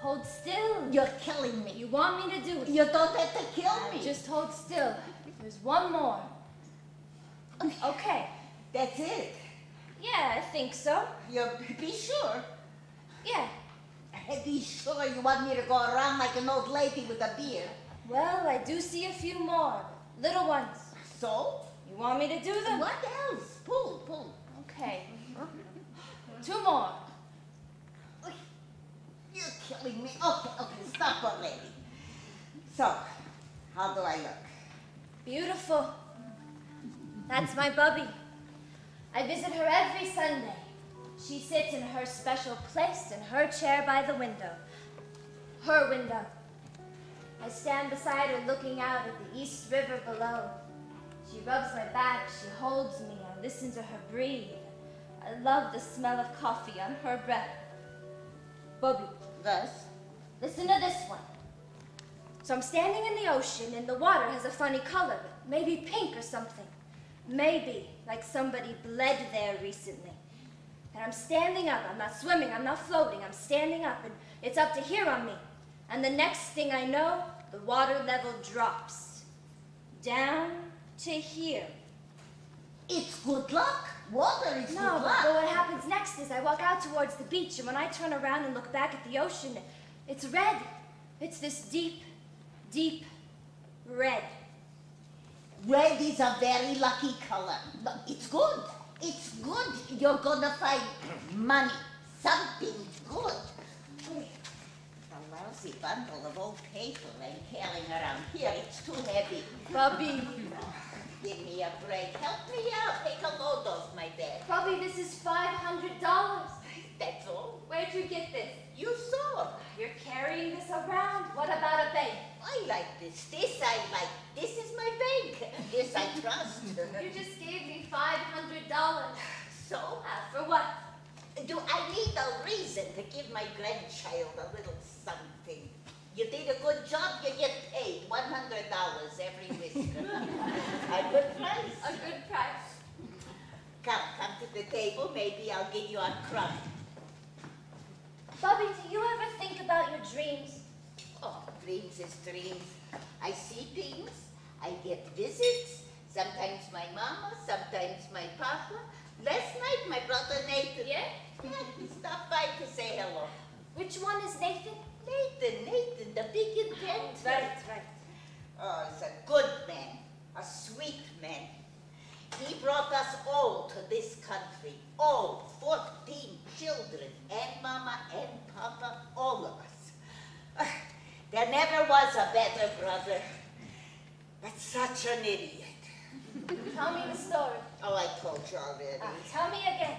Hold still. You're killing me. You want me to do it? You don't have to kill me. Just hold still. There's one more. Okay. That's it? Yeah, I think so. Be sure. Yeah. Be sure you want me to go around like an old lady with a beard? Well, I do see a few more. Little ones. So? You want me to do them? What else? Pull. Okay. 2 more. You're killing me. Okay, stop already. So, how do I look? Beautiful. That's my Bubby. I visit her every Sunday. She sits in her special place in her chair by the window. Her window. I stand beside her looking out at the East River below. She rubs my back, she holds me, I listen to her breathe. I love the smell of coffee on her breath. Bubby. Thus? Listen to this one. So I'm standing in the ocean and the water has a funny color, maybe pink or something. Maybe like somebody bled there recently. And I'm standing up, I'm not swimming, I'm not floating, I'm standing up and it's up to here on me. And the next thing I know, the water level drops. Down to here. It's good luck. Water is good luck. No, but what happens next is I walk out towards the beach, and when I turn around and look back at the ocean, it's red. It's this deep, deep red. Red is a very lucky color. But it's good. It's good. You're gonna find money. Something good. A lousy bundle of old paper I'm carrying around here. It's too heavy. Bubby. Give me a break. Help me out. Take a load off my back. Bubby, this is $500. That's all. Where'd you get this? You saw. You're carrying this around. What about a bank? I like this. This I like. This is my bank. This I trust. You just gave me $500. So? For what? Do I need a reason to give my grandchild a little something? You did a good job, you get paid $100 every whisker. A good price. A good price. Come to the table. Maybe I'll give you a crumb. Bubby, do you ever think about your dreams? Oh, dreams is dreams. I see things. I get visits. Sometimes my mama, sometimes my papa. Last night, my brother Nathan. Yeah? Yeah, he stopped by to say hello. Which one is Nathan? Nathan, the big inventor. Right. Oh, he's a good man, a sweet man. He brought us all to this country, all 14 children, and Mama and Papa, all of us. There never was a better brother, but such an idiot. Tell me the story. Oh, I told you already. Tell me again.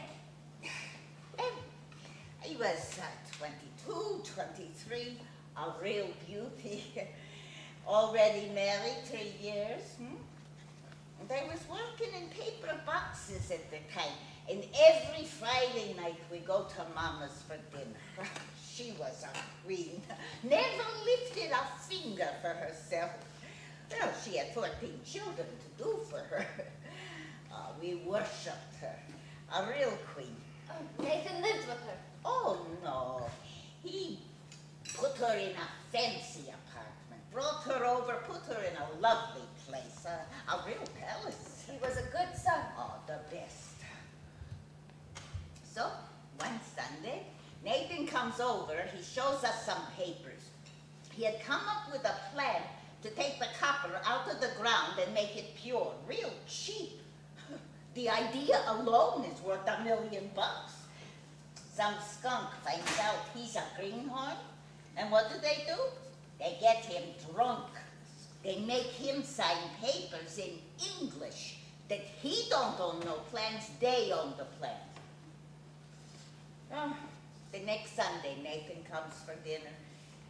I was 22, 23, a real beauty. Already married 3 years. And I was working in paper boxes at the time. And every Friday night we go to Mama's for dinner. She was a queen. Never lifted a finger for herself. Well, she had 14 children to do for her. We worshipped her. A real queen. Oh, Nathan lived with her. Oh, no. He put her in a fancy apartment, brought her over, put her in a lovely place, a real palace. He was a good son. Oh, the best. So, one Sunday, Nathan comes over, he shows us some papers. He had come up with a plan to take the copper out of the ground and make it pure, real cheap. The idea alone is worth $1 million. Some skunk finds out he's a greenhorn, And what do? They get him drunk. They make him sign papers in English that he don't own no plans, they own the plans. Oh, the next Sunday, Nathan comes for dinner.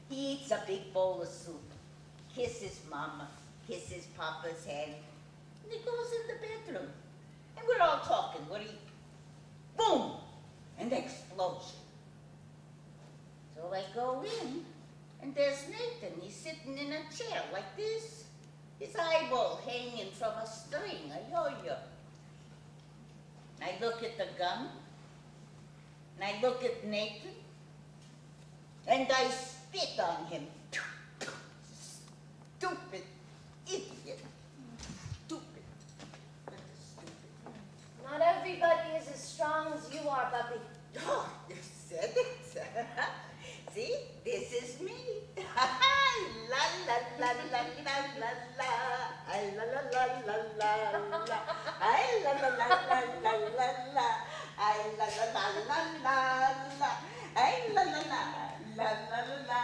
He eats a big bowl of soup, kisses Mama, kisses Papa's hand, and he goes in the bedroom. And we're all talking. Boom! An explosion. So I go in, and there's Nathan. He's sitting in a chair like this, his eyeball hanging from a string, a yo-yo. I look at the gun, and I look at Nathan, and I spit on him. Stupid idiot. Stupid. Not everybody is as strong as you are, Bubby. Oh, you said it. See, this is me. La la la la la la la. I la la la la la la. I la la la la la la la. I la la la la la la. I la la la la la la.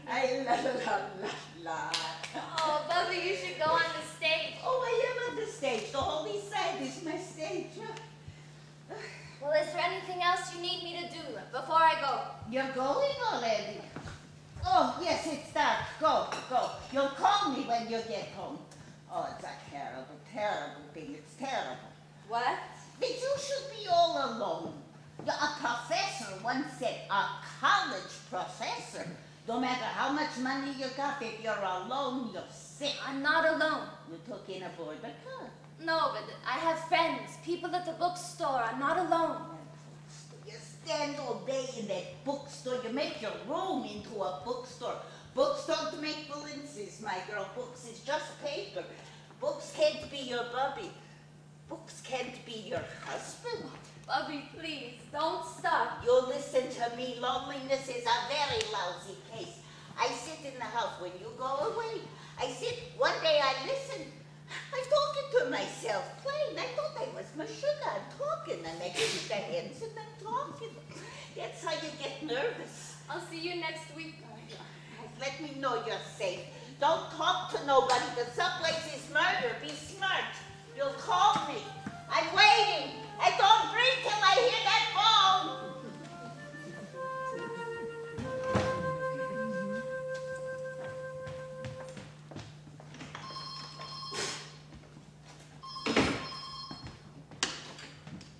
I la la la la la. Oh, Bubby, you should go on the stage. Oh, I am on the stage. The whole east side is my stage. Well, is there anything else you need me to do before I go? You're going already? Oh, yes, it's dark. Go. You'll call me when you get home. Oh, it's a terrible, terrible thing. It's terrible. What? But you should be all alone. A professor once said, a college professor, no matter how much money you got, if you're alone, you're sick. I'm not alone. You took in a border car. No, but I have friends, people at the bookstore. I'm not alone. You stand all day in that bookstore. You make your room into a bookstore. Books don't make balances, my girl. Books is just paper. Books can't be your Bubby. Books can't be your husband. Bubby, please, don't stop. You listen to me. Loneliness is a very lousy case. I sit in the house when you go away. I sit. One day I listen. I'm talking to myself, playing. I thought I was my sugar. I'm talking, and I keep the hands and I'm talking. That's how you get nervous. I'll see you next week. Let me know you're safe. Don't talk to nobody. The someplace is murder. Be smart. You'll call me. I'm waiting. I don't breathe till I hear that phone.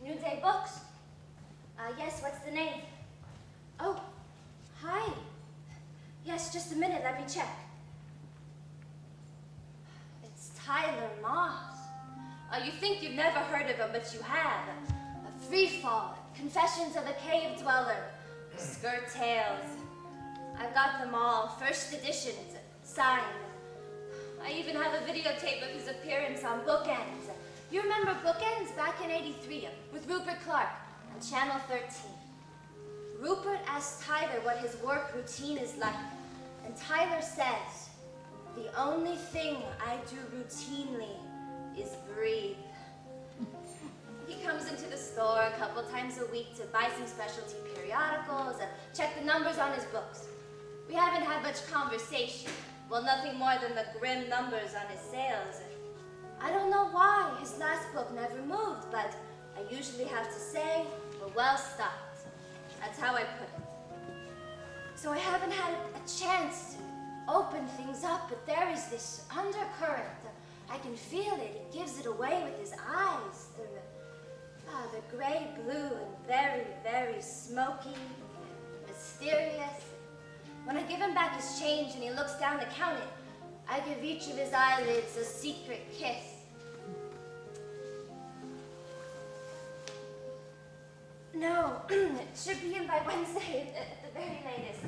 New Day Books. Yes, what's the name? Oh, hi. Yes, just a minute, let me check. It's Tyler Moss. You think you've never heard of him, but you have. A Free Fall, Confessions of a Cave Dweller, Skirt Tales. I've got them all, first editions, signed. I even have a videotape of his appearance on Bookends. You remember Bookends back in '83 with Rupert Clark on Channel 13. Rupert asked Tyler what his work routine is like, and Tyler says, "The only thing I do routinely is breathe." He comes into the store a couple times a week to buy some specialty periodicals and check the numbers on his books. We haven't had much conversation. Well, nothing more than the grim numbers on his sales. I don't know why his last book never moved, but I usually have to say, we're well stocked. That's how I put it. So I haven't had a chance to open things up, but there is this undercurrent. I can feel it. He gives it away with his eyes. The gray-blue and very, very smoky, mysterious. When I give him back his change and he looks down to count it, I give each of his eyelids a secret kiss. No, it should be in by Wednesday at the very latest.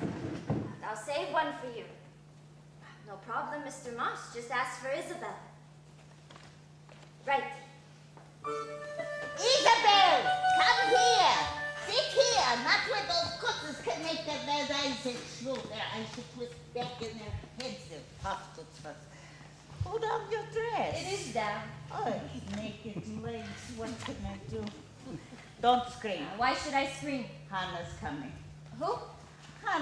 I'll save one for you. No problem, Mr. Moss. Just ask for Isabel. Right. Isabel, come here. Sit here, not where those cookies can make their eyes explode. Their eyes should twist back in their heads. Their puffs first. Pull down your dress. It is down. Oh, naked legs. What can I do? Don't scream. Why should I scream? Hannah's coming. Who? Hannah.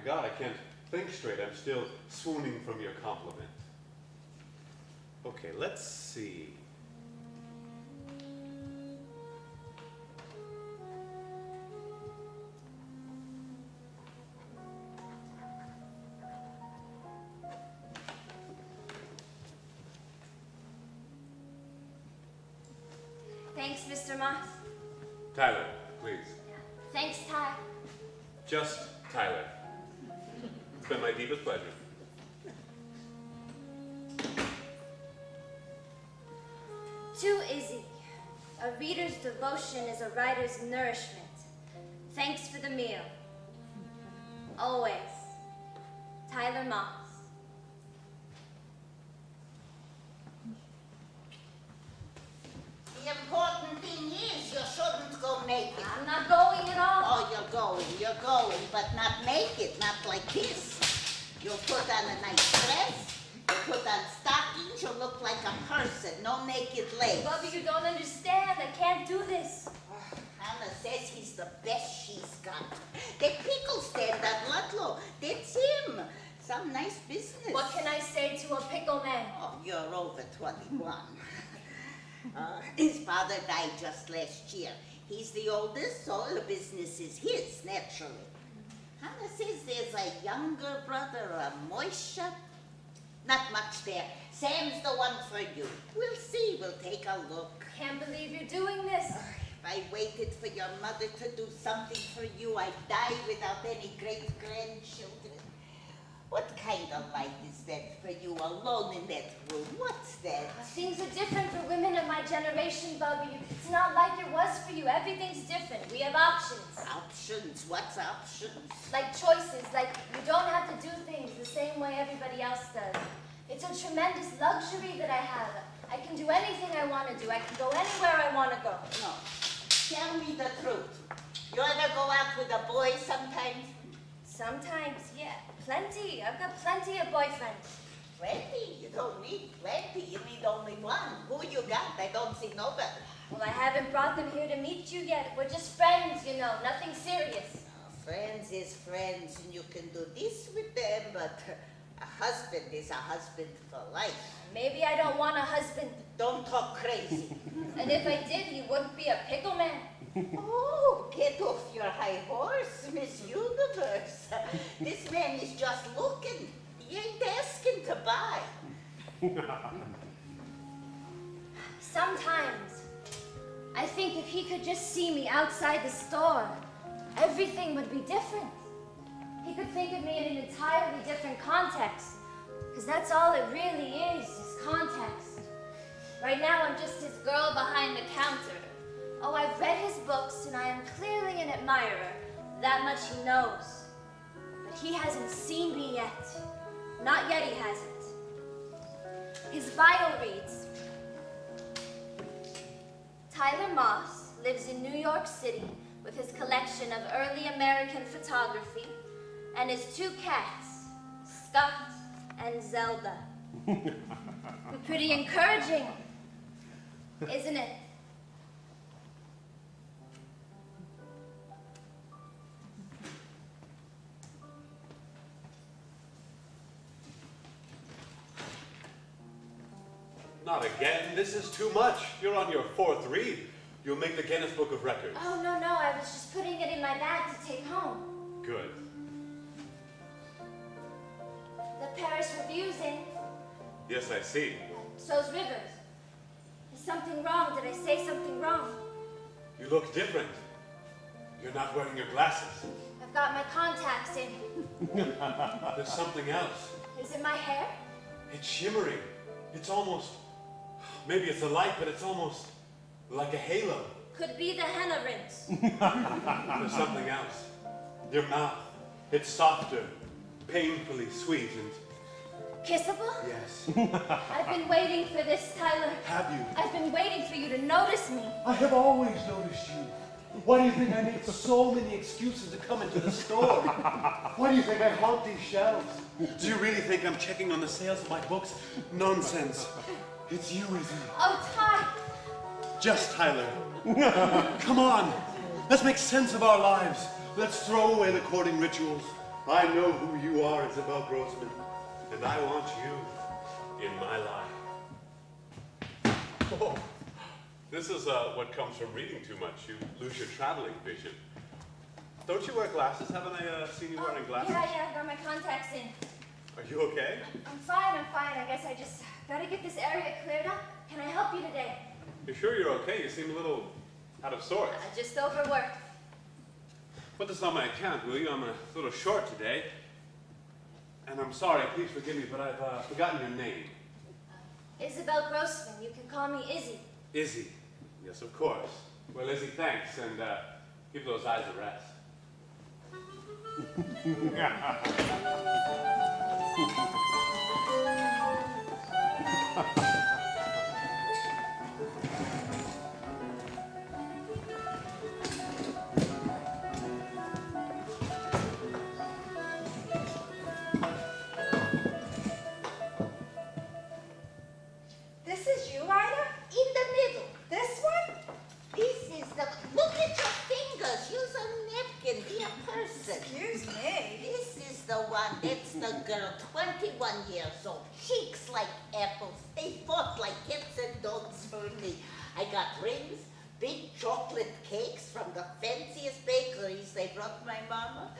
My God, I can't think straight. I'm still swooning from your compliment. Okay, let's see. Thanks, Mr. Moss. Tyler, please. Thanks, Ty. Just Tyler. It's been my deepest pleasure. To Izzy, a reader's devotion is a writer's nourishment. Thanks for the meal. Always, Tyler Moss. The important thing is you shouldn't go naked. I'm not going at all. Oh, you're going, but not naked, not like this. You'll put on a nice dress, you'll put on stockings, you'll look like a person, no naked legs. Bubby, you don't understand. I can't do this. Hannah says he's the best she's got. That pickle stand at Ludlow, that's him. Some nice business. What can I say to a pickle man? Oh, you're over 21. His father died just last year. He's the oldest, so the business is his, naturally. Hannah says there's a younger brother, a moisture. Not much there. Sam's the one for you. We'll see. We'll take a look. Can't believe you're doing this. If I waited for your mother to do something for you, I'd die without any great-grandchildren. What kind of life is that for you alone in that room? What's that? Things are different for women of my generation, Bubby. It's not like it was for you. Everything's different. We have options. Options? What's options? Like choices. Like you don't have to do things the same way everybody else does. It's a tremendous luxury that I have. I can do anything I want to do. I can go anywhere I want to go. No. Tell me the truth. You ever go out with a boy sometimes? Sometimes, yeah. Plenty. I've got plenty of boyfriends. Plenty? You don't need plenty. You need only one. Who you got? I don't see nobody. Well, I haven't brought them here to meet you yet. We're just friends, you know. Nothing serious. Friends is friends, and you can do this with them, but a husband is a husband for life. Maybe I don't want a husband. Don't talk crazy. And if I did, he wouldn't be a pickle man. Oh, get off your high horse, Miss Universe. This man is just looking. He ain't asking to buy. Sometimes, I think if he could just see me outside the store, everything would be different. He could think of me in an entirely different context. Because that's all it really is context. Right now, I'm just his girl behind the counter. Oh, I've read his books, and I am clearly an admirer. That much he knows. But he hasn't seen me yet. Not yet he hasn't. His bio reads, Tyler Moss lives in New York City with his collection of early American photography and his 2 cats, Scott and Zelda. Pretty encouraging, isn't it? Not again. This is too much. You're on your 4th read. You'll make the Guinness Book of Records. Oh, no, I was just putting it in my bag to take home. Good. The Paris Review's in. Yes, I see. So's Rivers. Is something wrong? Did I say something wrong? You look different. You're not wearing your glasses. I've got my contacts in. There's something else. Is it my hair? It's shimmering. It's almost... Maybe it's a light, but it's almost like a halo. Could be the henna rinse. There's something else. Your mouth. It's softer, painfully sweet, and... Kissable? Yes. I've been waiting for this, Tyler. Have you? I've been waiting for you to notice me. I have always noticed you. Why do you think I make so many excuses to come into the store? Why do you think I haunt these shelves? Do you really think I'm checking on the sales of my books? Nonsense. It's you, Izzy. Oh, Ty. Just Tyler. Come on. Let's make sense of our lives. Let's throw away the courting rituals. I know who you are, Isabel Grossman, and I want you in my life. Oh, this is what comes from reading too much. You lose your traveling vision. Don't you wear glasses? Haven't I seen you wearing glasses? Yeah, I got my contacts in. Are you okay? I'm fine. I guess I just gotta get this area cleared up. Can I help you today? You sure you're okay? You seem a little out of sorts. Just overworked. Put this on my account, will you? I'm a little short today. And I'm sorry, please forgive me, but I've forgotten your name. Isabel Grossman. You can call me Izzy. Izzy. Yes, of course. Well, Izzy, thanks, and give those eyes a rest. This is you, Ida? In the middle. This one? This is the, look at your fingers. Use a napkin, be a person. Excuse me. This is the one, that's the girl, 21 years old. Cheeks like apples. They fought like cats and dogs for me. I got rings, big chocolate cakes from the fanciest bakeries they brought my mama.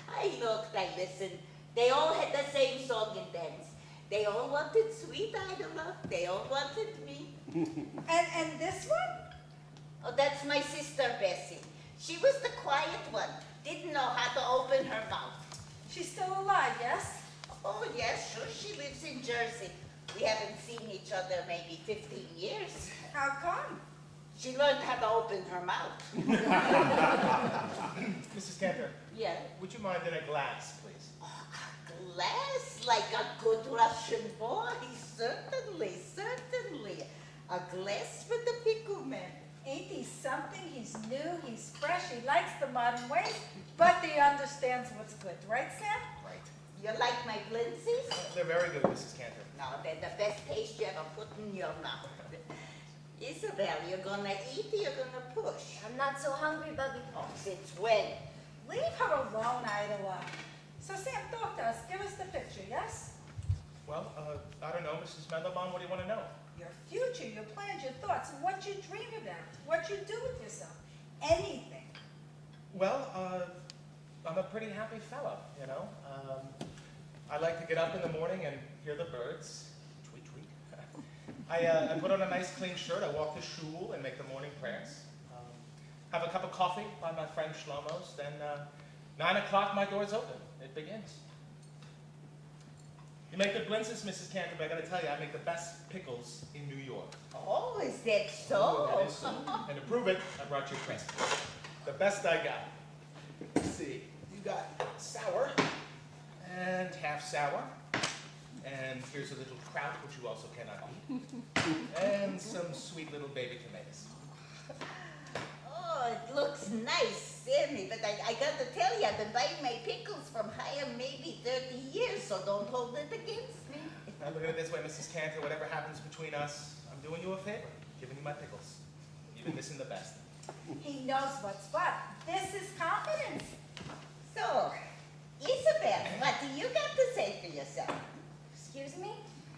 I looked, I listened. They all had the same song and dance. They all wanted sweet Ida. They all wanted me. And this one? Oh, that's my sister, Bessie. She was the quiet one. Didn't know how to open her mouth. She's still alive, yes? Oh, yes, sure. She lives in Jersey. We haven't seen each other maybe 15 years. How come? She learned how to open her mouth. Mrs. Cantor, Yeah. would you mind in a glass, please? Oh, a glass like a good Russian boy. Certainly, certainly. A glass for the pickle man. Ain't he something? He's new, he's fresh, he likes the modern ways, but he understands what's good. Right, Sam? Right. You like my blintzes? They're very good, Mrs. Cantor. No, they're the best taste you ever put in your mouth. Isabel, you're gonna eat or you're gonna push? I'm not so hungry, Bubby. Oh, since when? Leave her alone, Ida. So Sam, talk to us. Give us the picture, yes? Well, I don't know, Mrs. Mendelbaum, what do you want to know? Your future, your plans, your thoughts, what you dream about, what you do with yourself. Anything. Well, I'm a pretty happy fellow, you know. I like to get up in the morning and hear the birds. Tweet, tweet. I put on a nice clean shirt, I walk to shul and make the morning prayers. Have a cup of coffee by my friend Shlomo's, then 9 o'clock my door's open. It begins. You make good blintzes, Mrs. Cantor, but I gotta tell you, I make the best pickles in New York. Oh, is that so? Oh, that is so. And to prove it, I brought you a present. The best I got. Let's see, you got sour, and half sour, and here's a little kraut, which you also cannot eat, and some sweet little baby tomatoes. Oh, it looks nice, Sammy, but I got to tell you, I've been buying my pickles from Chaim maybe 30 years, so don't hold it against me. Now look at it this way, Mrs. Cantor, whatever happens between us, I'm doing you a favor, giving you my pickles, even missing the best. He knows what's what. This is confidence. So, Isabel, what do you got to say for yourself? Excuse me?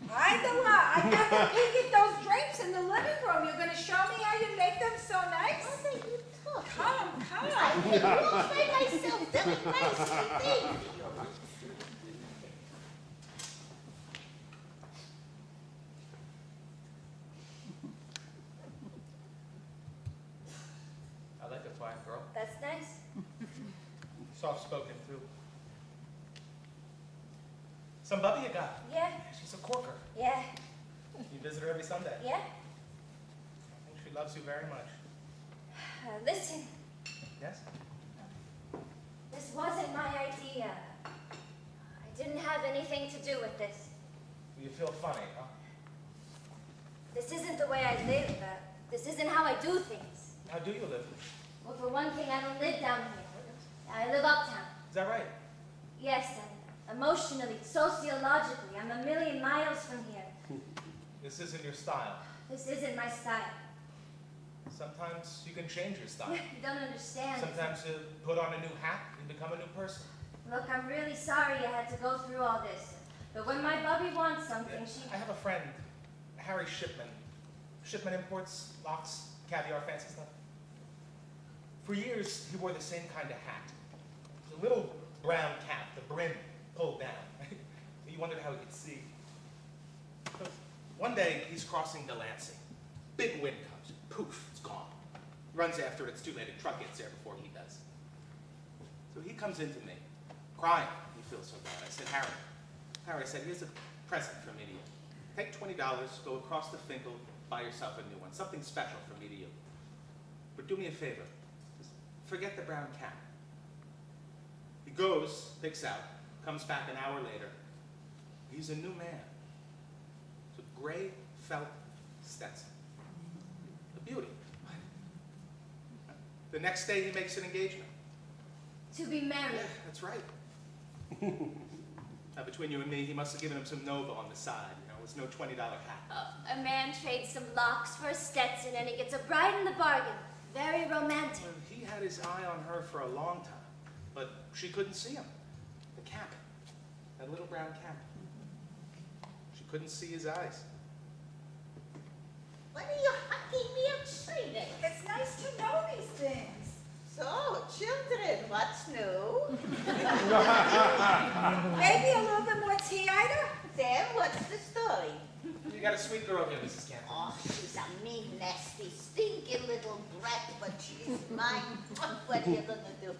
Ida, I got to peek at those drapes in the living room. You're going to show me how you make them so nice? What are you talking? Come. I can walk by myself very nicely, thank you. I like a fine girl. That's nice. Soft-spoken, too. Some bubby you got? Yeah, She's a corker. yeah, You visit her every Sunday. yeah. I think she loves you very much. Listen, Yes? this wasn't my idea. I didn't have anything to do with this. You feel funny, huh? This isn't the way I live. This isn't how I do things. How do you live? Well, for one thing, I don't live down here. I live uptown. Is that right? Yes, and emotionally, sociologically, I'm a million miles from here. This isn't your style. This isn't my style. Sometimes you can change your style. You don't understand. Sometimes you put on a new hat and become a new person. Look, I'm really sorry you had to go through all this. But when my bubby wants something, I have a friend, Harry Shipman. Shipman imports locks, caviar, fancy stuff. For years, he wore the same kind of hat. The little brown cap, the brim pulled down. You wondered how he could see. So one day, he's crossing Delancey. Big wind comes. Poof, it's gone. Runs after it. It's too late. A truck gets there before he does. So he comes into me, crying. He feels so bad. I said, Harry, I said, here's a present from me to you. Take $20, go across the Finkel, buy yourself a new one. Something special from me to you. But do me a favor. Just forget the brown cap. He goes, picks out, comes back an hour later. He's a new man. It's a gray felt Stetson. A beauty. The next day he makes an engagement. To be married. Yeah, that's right. Now, between you and me, he must have given him some Nova on the side. You know, it's no $20 hat. A man trades some locks for a Stetson and he gets a bride in the bargain. Very romantic. Well, he had his eye on her for a long time, but she couldn't see him. The cap. That little brown cap. She couldn't see his eyes. What are you hucking me upside? It's nice to know these things. So, children, what's new? Maybe a little bit more tea, Ida? Sam, what's the story? You got a sweet girl here, Mrs. Campbell. Oh, she's a mean, nasty, stinky little brat, but she's mine. What are you gonna do?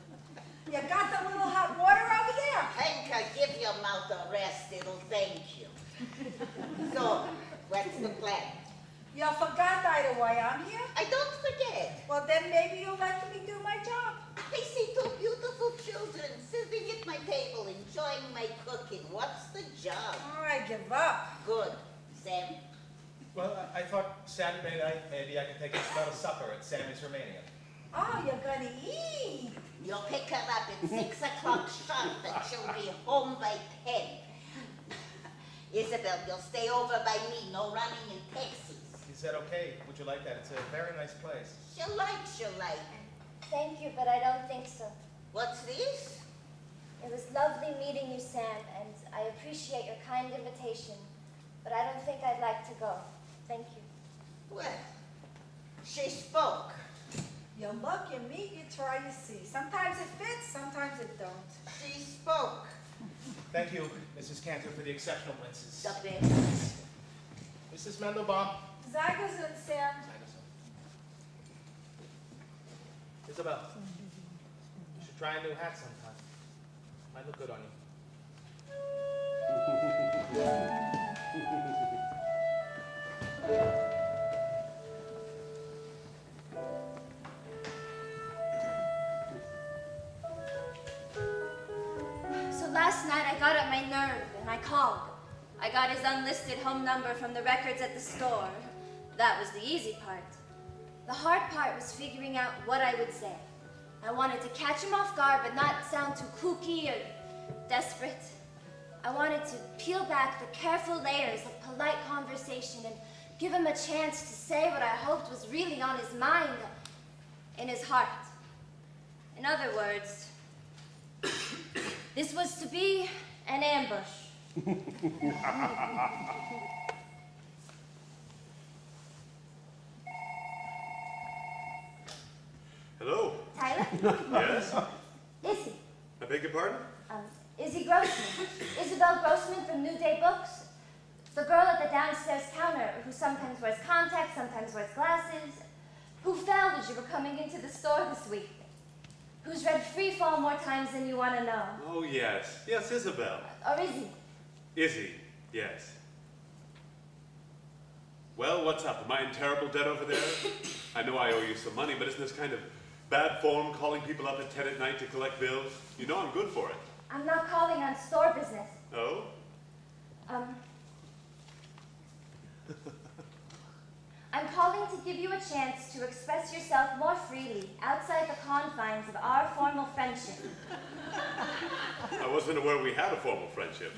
You got the little hot water over there? Hanka, give your mouth a rest. It'll thank you. So, what's the plan? You forgot, Ida, why I'm here? I don't forget. Well, then maybe you'll let me do my job. I see two beautiful children sitting at my table enjoying my cooking. What's the job? Oh, I give up. Good. Sam? Well, I thought Saturday night maybe I could take us out of supper at Sammy's Romania. Oh, you're gonna eat. You'll pick her up at 6 o'clock sharp and she'll be home by 10. Isabel, you'll stay over by me. No running in taxis. He said, okay, would you like that? It's a very nice place. She'll like. Thank you, but I don't think so. What's this? It was lovely meeting you, Sam, and I appreciate your kind invitation, but I don't think I'd like to go. Thank you. Well, she spoke. You look, you meet, you try, you see. Sometimes it fits, sometimes it don't. She spoke. Thank you, Mrs. Cantor, for the exceptional blintzes. The best. Mrs. Mendelbaum. Zygazun, Sam. Isabel, you should try a new hat sometime. Might look good on you. So last night I got up my nerve and I called. I got his unlisted home number from the records at the store. That was the easy part. The hard part was figuring out what I would say. I wanted to catch him off guard but not sound too kooky or desperate. I wanted to peel back the careful layers of polite conversation and give him a chance to say what I hoped was really on his mind, in his heart. In other words, this was to be an ambush. Hello? Tyler? Yes? Izzy. I beg your pardon? Izzy Grossman. Isabel Grossman from New Day Books. The girl at the downstairs counter who sometimes wears contacts, sometimes wears glasses. Who fell as you were coming into the store this week. Who's read Freefall more times than you want to know. Oh, yes. Yes, Isabel. Or Izzy. Izzy, yes. Well, what's up? Am I in terrible debt over there? I know I owe you some money, but isn't this kind of bad form, calling people up at 10 at night to collect bills? You know I'm good for it. I'm not calling on store business. Oh? I'm calling to give you a chance to express yourself more freely outside the confines of our formal friendship. I wasn't aware we had a formal friendship.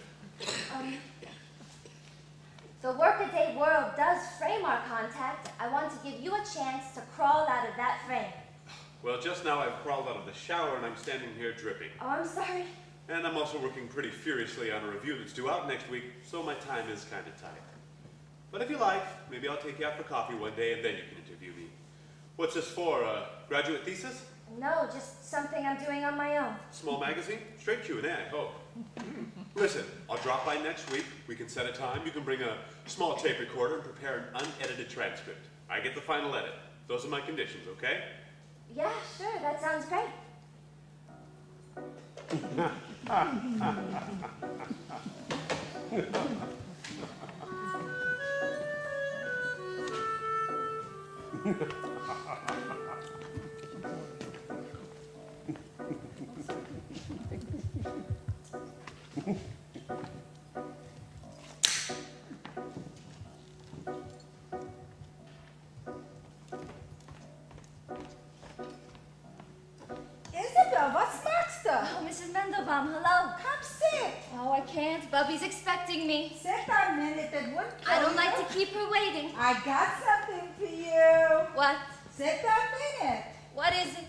The workaday world does frame our contact. I want to give you a chance to crawl out of that frame. Well, just now I've crawled out of the shower and I'm standing here dripping. Oh, I'm sorry. And I'm also working pretty furiously on a review that's due out next week, so my time is kind of tight. But if you like, maybe I'll take you out for coffee one day and then you can interview me. What's this for, a graduate thesis? No, just something I'm doing on my own. Small magazine? Straight Q&A, I hope. Listen, I'll drop by next week. We can set a time. You can bring a small tape recorder and prepare an unedited transcript. I get the final edit. Those are my conditions, okay? Yeah, sure, that sounds great. Isabel, what's next? Oh, Mrs. Mendelbaum, hello. Come sit. Oh, I can't. Bubby's expecting me. Sit a minute, it wouldn't kill I don't you. like to keep her waiting. I got something for you. What? Sit a minute. What is it?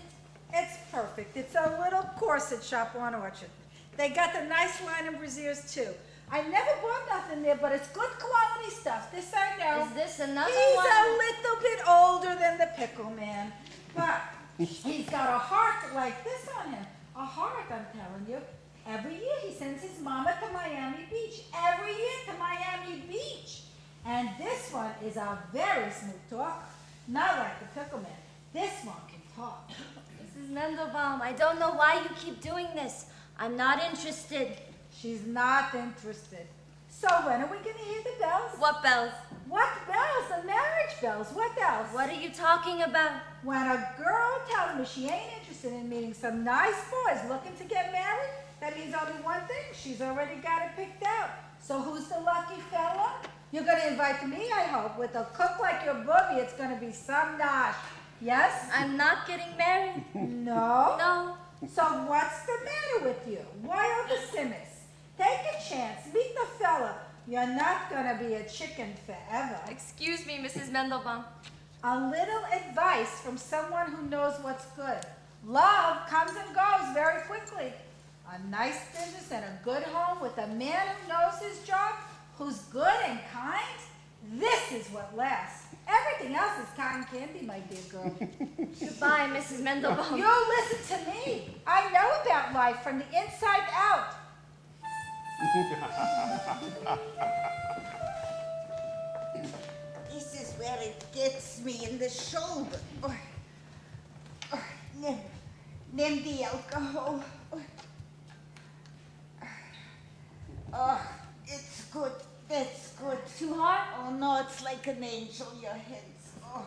It's perfect. It's a little corset shop on Orchard. They got the nice line of brassieres too. I never bought nothing there, but it's good quality stuff. This I know. Is this another He's one? a little bit older than the pickle man, but he's got a heart like this on him. A heart, I'm telling you. Every year he sends his mama to Miami Beach. Every year to Miami Beach. And this one is a very smooth talker. Not like the pickle man. This one can talk. Mrs. Mendelbaum, I don't know why you keep doing this. I'm not interested. She's not interested. So when are we going to hear the bells? What bells? What bells? The marriage bells. What else? What are you talking about? When a girl tells me she ain't interested in meeting some nice boys looking to get married, that means only one thing. She's already got it picked out. So who's the lucky fella? You're going to invite me, I hope. With a cook like your booby, it's going to be some nosh. Yes? I'm not getting married. No? No. So what's the matter with you? Why all the simmers? Take a chance. Meet the fella. You're not going to be a chicken forever. Excuse me, Mrs. Mendelbaum. A little advice from someone who knows what's good. Love comes and goes very quickly. A nice business and a good home with a man who knows his job, who's good and kind, this is what lasts. Everything else is cotton candy, my dear girl. Goodbye, Mrs. Mendelbaum. You listen to me. I know about life from the inside out. This is where it gets me in the shoulder. Name the alcohol. Oh, it's good. That's good. Too hard? Oh no, it's like an angel, your hands. Oh,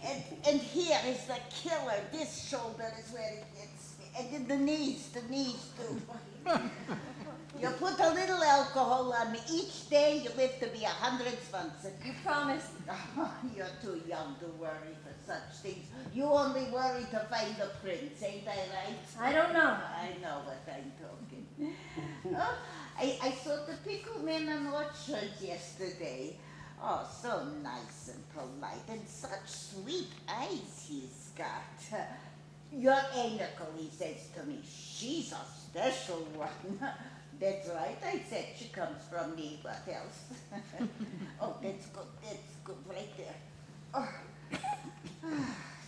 and here is the killer. This shoulder is where it gets me. And in the knees too. You put a little alcohol on me each day, you live to be 120. I promise. Oh, you're too young to worry for such things. You only worry to find the prince, ain't I right? I don't know. I know what I'm talking. Oh, I saw the pickle man on Orchard yesterday. Oh, so nice and polite, and such sweet eyes he's got. Your uncle, he says to me, she's a special one. That's right, I said, she comes from me, what else? Oh, that's good, right there. Oh.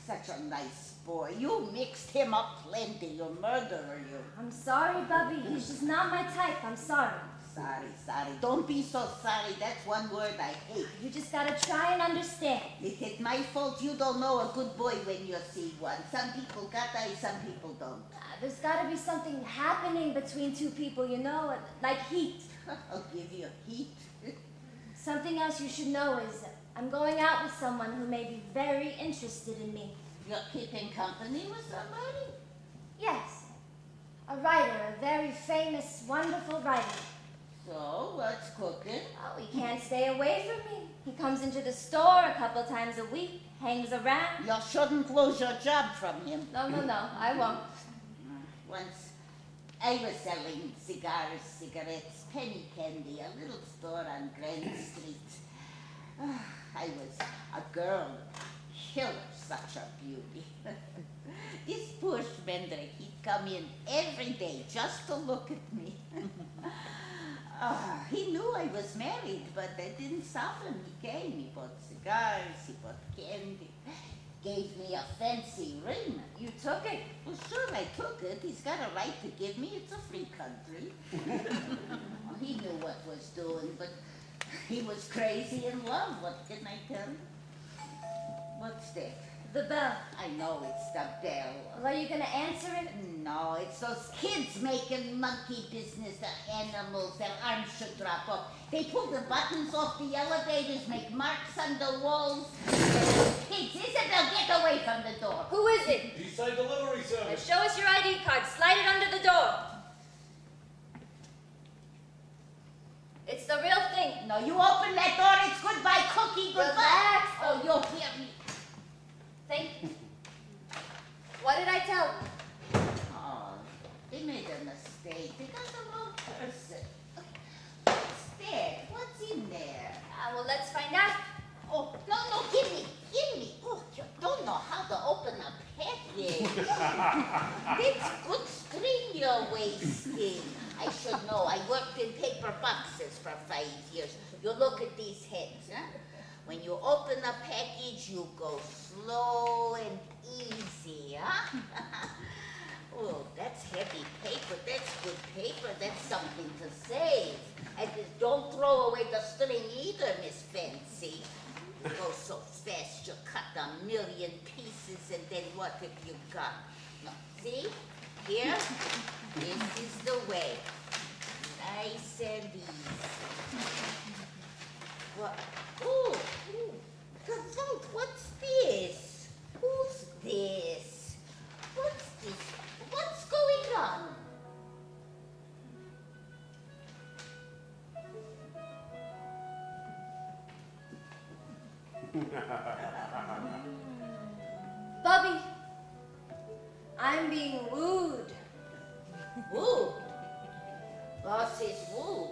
Such a nice boy. You mixed him up plenty, you murderer, you. I'm sorry, Bubby. He's just not my type. I'm sorry. Sorry. Don't be so sorry. That's one word I hate. You just gotta try and understand. Is it my fault you don't know a good boy when you see one? Some people got eyes, some people don't. There's gotta be something happening between two people, you know, like heat. I'll give you heat. Something else you should know is I'm going out with someone who may be very interested in me. You're keeping company with somebody? Yes. A writer, a very famous, wonderful writer. So, what's cooking? Oh, he can't stay away from me. He comes into the store a couple times a week, hangs around. You shouldn't lose your job from him. No, I won't. Once, I was selling cigars, cigarettes, penny candy, a little store on Grand Street. I was a girl, killer, such a beauty. This poor Spendrick, he'd come in every day just to look at me. He knew I was married, but that didn't stop him. He came, he bought cigars, he bought candy, gave me a fancy ring. You took it? Well, sure, I took it. He's got a right to give me. It's a free country. He knew what was doing, but he was crazy in love. What can I tell you? What's that? The bell. I know it's the bell. Well, are you gonna answer it? No, it's those kids making monkey business, the animals. Their arms should drop off. They pull the buttons off the elevators, make marks on the walls. Kids, Isabel, get away from the door. Who is it? Eastside Delivery Service. Show us your ID card. Slide it under the door. It's the real thing. No, you open that door, it's goodbye, Cookie, goodbye. Relax. Oh, you'll hear me. Thank you. What did I tell you? Oh, they made a mistake. They got the wrong person. What's that? What's in there? Well, let's find out. Oh, no, give me. Oh, you don't know how to open a package. That's good string you're wasting. I should know. I worked in paper boxes for 5 years. You look at these heads, huh? When you open a package, you go slow and easy, huh? Oh, that's heavy paper. That's good paper. That's something to save. And don't throw away the string either, Miss Fancy. You go so fast, you cut 1,000,000 pieces, and then what have you got? No, see? Here, this is the way. Nice and easy. What? Ooh, Gavolt, what's this? Who's this? What's this? What's going on? Bubby, I'm being wooed. Woo. Boss is woo.